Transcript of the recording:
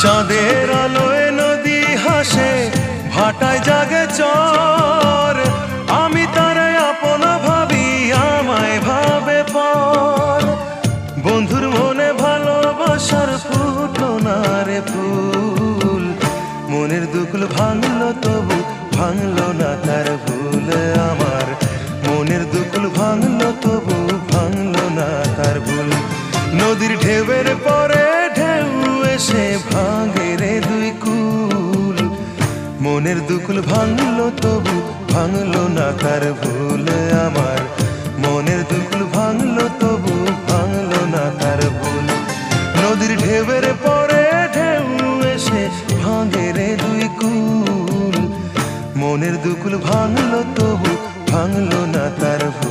চাঁদের আলোয় নদী হাসে, ভাটায় জাগে চর। আমি তারে আপন ভাবি, আমায় ভাবে পর। বন্ধুর মনে ভালোবাসার ফুটলো না রে ফুল। মনের দুকুল ভাঙলো তবু ভাঙলো না তার ভুল। আমার মনের দুকুল ভাঙলো তবু ভাঙলো না তার ভুল। নদীর ঢেউয়ের পরে ঢেউ এসে ভাঙে রে দুই কুল। মনের দুকুল ভাঙলো তবু ভাঙলো না তার ভুল। আমার মনের দুকুল ভাঙলো তবু ভাঙলো না তার ভুল। নদীর ঢেউয়ের পরে ঢেউ এসে ভাঙে রে দুই কুল। মনের দুকুল ভাঙলো তবু ভাঙলো না তার ভুল।